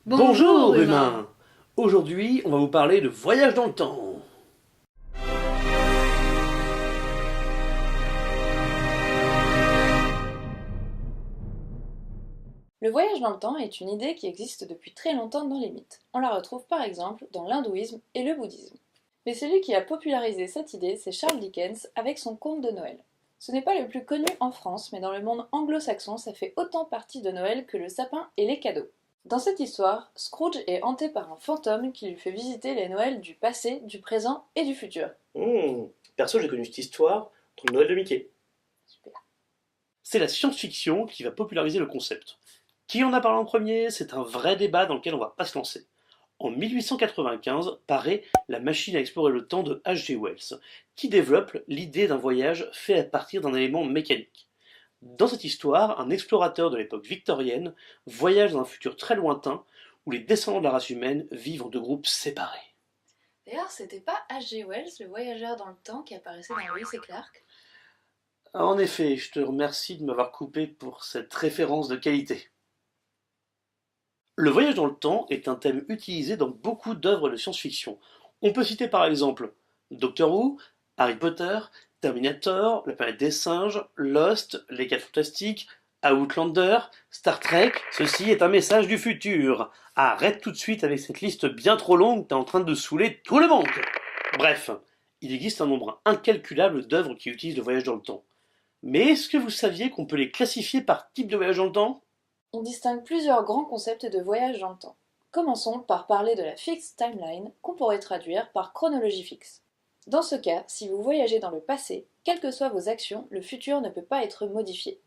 Bonjour humains. Aujourd'hui, on va vous parler de voyage dans le temps. Le voyage dans le temps est une idée qui existe depuis très longtemps dans les mythes. On la retrouve par exemple dans l'hindouisme et le bouddhisme. Mais celui qui a popularisé cette idée, c'est Charles Dickens avec son conte de Noël. Ce n'est pas le plus connu en France, mais dans le monde anglo-saxon, ça fait autant partie de Noël que le sapin et les cadeaux. Dans cette histoire, Scrooge est hanté par un fantôme qui lui fait visiter les Noëls du passé, du présent et du futur. Perso, j'ai connu cette histoire dans le Noël de Mickey. Super. C'est la science-fiction qui va populariser le concept. Qui en a parlé en premier? C'est un vrai débat dans lequel on va pas se lancer. En 1895 paraît La machine à explorer le temps de H.G. Wells, qui développe l'idée d'un voyage fait à partir d'un élément mécanique. Dans cette histoire, un explorateur de l'époque victorienne voyage dans un futur très lointain où les descendants de la race humaine vivent en deux groupes séparés. D'ailleurs, c'était pas H.G. Wells, le voyageur dans le temps qui apparaissait dans Lewis et Clark? En effet, je te remercie de m'avoir coupé pour cette référence de qualité. Le voyage dans le temps est un thème utilisé dans beaucoup d'œuvres de science-fiction. On peut citer par exemple Doctor Who, Harry Potter, Terminator, La planète des singes, Lost, Les 4 Fantastiques, Outlander, Star Trek. Ceci est un message du futur. Arrête tout de suite avec cette liste bien trop longue, t'es en train de saouler tout le monde. Bref, il existe un nombre incalculable d'œuvres qui utilisent le voyage dans le temps. Mais est-ce que vous saviez qu'on peut les classifier par type de voyage dans le temps? On distingue plusieurs grands concepts de voyage dans le temps. Commençons par parler de la fixed timeline, qu'on pourrait traduire par chronologie fixe. Dans ce cas, si vous voyagez dans le passé, quelles que soient vos actions, le futur ne peut pas être modifié.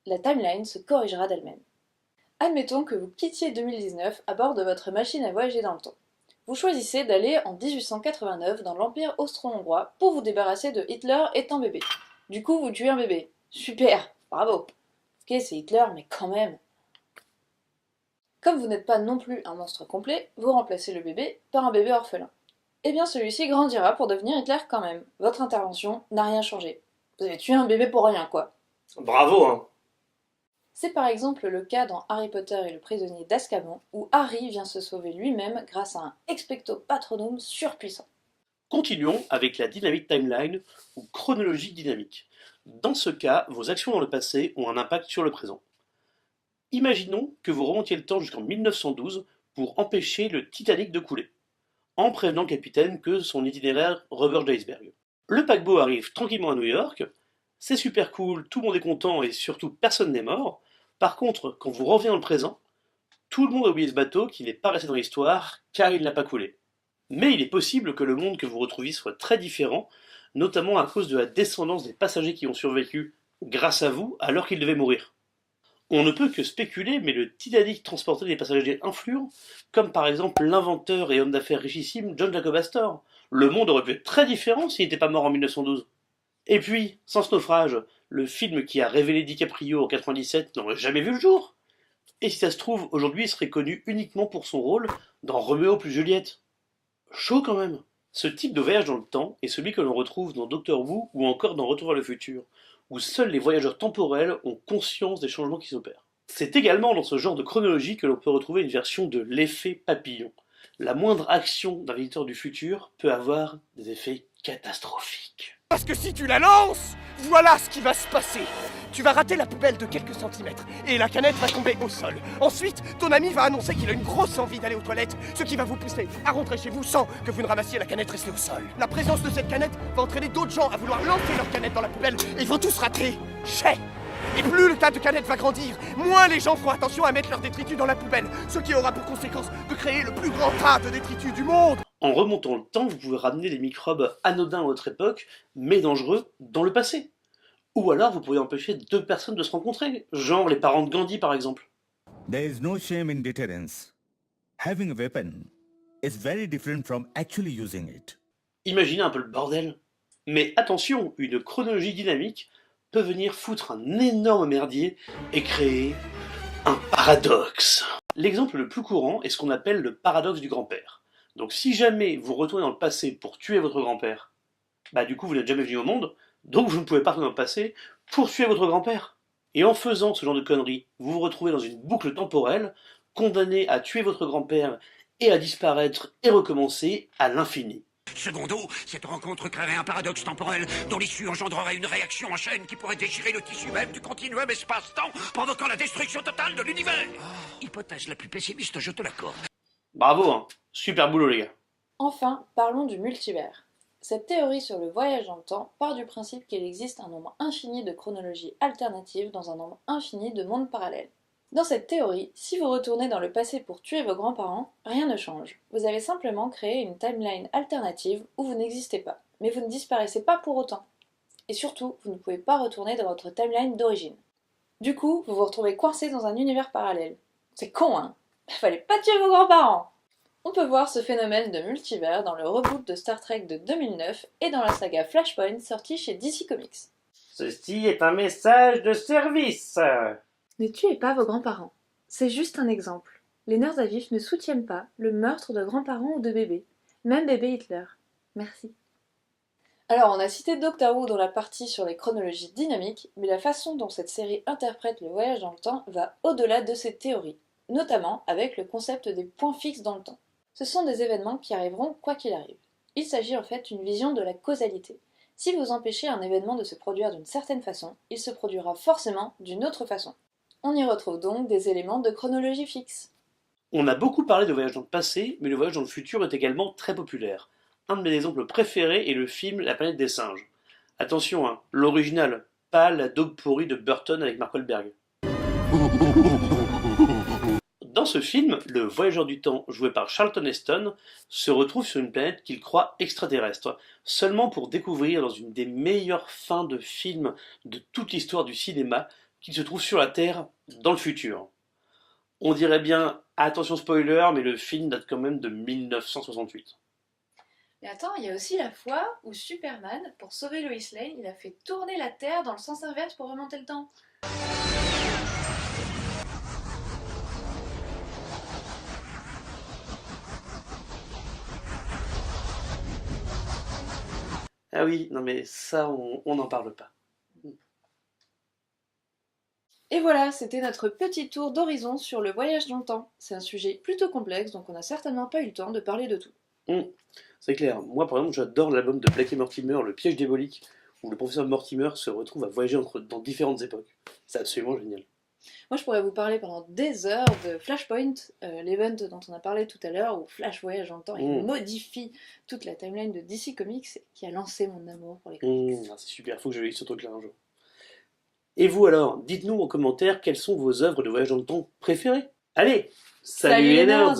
La timeline se corrigera d'elle-même. Admettons que vous quittiez 2019 à bord de votre machine à voyager dans le temps. Vous choisissez d'aller en 1889 dans l'Empire austro-hongrois pour vous débarrasser de Hitler étant bébé. Du coup, vous tuez un bébé. Super, bravo. Ok, c'est Hitler, mais quand même. Comme vous n'êtes pas non plus un monstre complet, vous remplacez le bébé par un bébé orphelin. Eh bien celui-ci grandira pour devenir Hitler quand même. Votre intervention n'a rien changé. Vous avez tué un bébé pour rien, quoi. Bravo, hein. C'est par exemple le cas dans Harry Potter et le prisonnier d'Azkaban, où Harry vient se sauver lui-même grâce à un expecto patronum surpuissant. Continuons avec la dynamic timeline ou chronologie dynamique. Dans ce cas, vos actions dans le passé ont un impact sur le présent. Imaginons que vous remontiez le temps jusqu'en 1912 pour empêcher le Titanic de couler, en prévenant le capitaine que son itinéraire regorge d'icebergs. Le paquebot arrive tranquillement à New York, c'est super cool, tout le monde est content et surtout personne n'est mort. Par contre, quand vous revenez dans le présent, tout le monde a oublié ce bateau qui n'est pas resté dans l'histoire car il n'a pas coulé. Mais il est possible que le monde que vous retrouviez soit très différent, notamment à cause de la descendance des passagers qui ont survécu grâce à vous alors qu'ils devaient mourir. On ne peut que spéculer, mais le Titanic transportait des passagers influents, comme par exemple l'inventeur et homme d'affaires richissime John Jacob Astor. Le monde aurait pu être très différent s'il n'était pas mort en 1912. Et puis, sans ce naufrage, le film qui a révélé DiCaprio en 97 n'aurait jamais vu le jour. Et si ça se trouve, aujourd'hui il serait connu uniquement pour son rôle dans Roméo plus Juliette. Chaud quand même. Ce type de voyage dans le temps est celui que l'on retrouve dans Doctor Who ou encore dans Retour vers le futur, où seuls les voyageurs temporels ont conscience des changements qui s'opèrent. C'est également dans ce genre de chronologie que l'on peut retrouver une version de l'effet papillon. La moindre action d'un visiteur du futur peut avoir des effets catastrophiques. Parce que si tu la lances, voilà ce qui va se passer. Tu vas rater la poubelle de quelques centimètres et la canette va tomber au sol. Ensuite, ton ami va annoncer qu'il a une grosse envie d'aller aux toilettes, ce qui va vous pousser à rentrer chez vous sans que vous ne ramassiez la canette restée au sol. La présence de cette canette va entraîner d'autres gens à vouloir lancer leur canette dans la poubelle et ils vont tous rater. Chais. Et plus le tas de canettes va grandir, moins les gens feront attention à mettre leurs détritus dans la poubelle, ce qui aura pour conséquence de créer le plus grand tas de détritus du monde. En remontant le temps, vous pouvez ramener des microbes anodins à votre époque, mais dangereux, dans le passé. Ou alors vous pourriez empêcher deux personnes de se rencontrer, genre les parents de Gandhi par exemple. There is no shame in deterrence. Having a weapon is very different from actually using it. Imaginez un peu le bordel. Mais attention, une chronologie dynamique peut venir foutre un énorme merdier et créer un paradoxe. L'exemple le plus courant est ce qu'on appelle le paradoxe du grand-père. Donc si jamais vous retournez dans le passé pour tuer votre grand-père, bah du coup vous n'êtes jamais venu au monde, donc vous ne pouvez pas retourner dans le passé pour tuer votre grand-père. Et en faisant ce genre de conneries, vous vous retrouvez dans une boucle temporelle condamné à tuer votre grand-père et à disparaître et recommencer à l'infini. Secondo, cette rencontre créerait un paradoxe temporel dont l'issue engendrerait une réaction en chaîne qui pourrait déchirer le tissu même du continuum espace-temps, provoquant la destruction totale de l'univers. Hypothèse la plus pessimiste, je te l'accorde. Bravo, hein. Super boulot les gars. Enfin, parlons du multivers. Cette théorie sur le voyage dans le temps part du principe qu'il existe un nombre infini de chronologies alternatives dans un nombre infini de mondes parallèles. Dans cette théorie, si vous retournez dans le passé pour tuer vos grands-parents, rien ne change. Vous avez simplement créé une timeline alternative où vous n'existez pas, mais vous ne disparaissez pas pour autant. Et surtout, vous ne pouvez pas retourner dans votre timeline d'origine. Du coup, vous vous retrouvez coincé dans un univers parallèle. C'est con, hein? Fallait pas tuer vos grands-parents! On peut voir ce phénomène de multivers dans le reboot de Star Trek de 2009 et dans la saga Flashpoint sortie chez DC Comics. Ceci est un message de service. Ne tuez pas vos grands-parents. C'est juste un exemple. Les nerfs à vif ne soutiennent pas le meurtre de grands-parents ou de bébés, même bébé Hitler. Merci. Alors, on a cité Doctor Who dans la partie sur les chronologies dynamiques, mais la façon dont cette série interprète le voyage dans le temps va au-delà de cette théorie, notamment avec le concept des points fixes dans le temps. Ce sont des événements qui arriveront quoi qu'il arrive. Il s'agit en fait d'une vision de la causalité. Si vous empêchez un événement de se produire d'une certaine façon, il se produira forcément d'une autre façon. On y retrouve donc des éléments de chronologie fixe. On a beaucoup parlé de voyage dans le passé, mais le voyage dans le futur est également très populaire. Un de mes exemples préférés est le film La planète des singes. Attention, hein, l'original, pas la daube pourrie de Burton avec Mark Wahlberg. Dans ce film, le voyageur du temps, joué par Charlton Heston, se retrouve sur une planète qu'il croit extraterrestre, seulement pour découvrir dans une des meilleures fins de film de toute l'histoire du cinéma qu'il se trouve sur la Terre dans le futur. On dirait bien, attention spoiler, mais le film date quand même de 1968. Mais attends, il y a aussi la fois où Superman, pour sauver Lois Lane, il a fait tourner la Terre dans le sens inverse pour remonter le temps. Ah oui, non mais ça, on n'en parle pas. Et voilà, c'était notre petit tour d'horizon sur le voyage dans le temps. C'est un sujet plutôt complexe, donc on n'a certainement pas eu le temps de parler de tout. C'est clair. Moi, par exemple, j'adore l'album de Blake et Mortimer, Le piège diabolique, où le professeur Mortimer se retrouve à voyager dans différentes époques. C'est absolument génial. Moi, je pourrais vous parler pendant des heures de Flashpoint, l'event dont on a parlé tout à l'heure, où Flash voyage dans le temps et modifie toute la timeline de DC Comics, qui a lancé mon amour pour les comics. C'est super, faut que je lise ce truc-là un jour. Et vous alors, dites-nous en commentaire quelles sont vos œuvres de voyage dans le temps préférées. Allez, salut les nerds!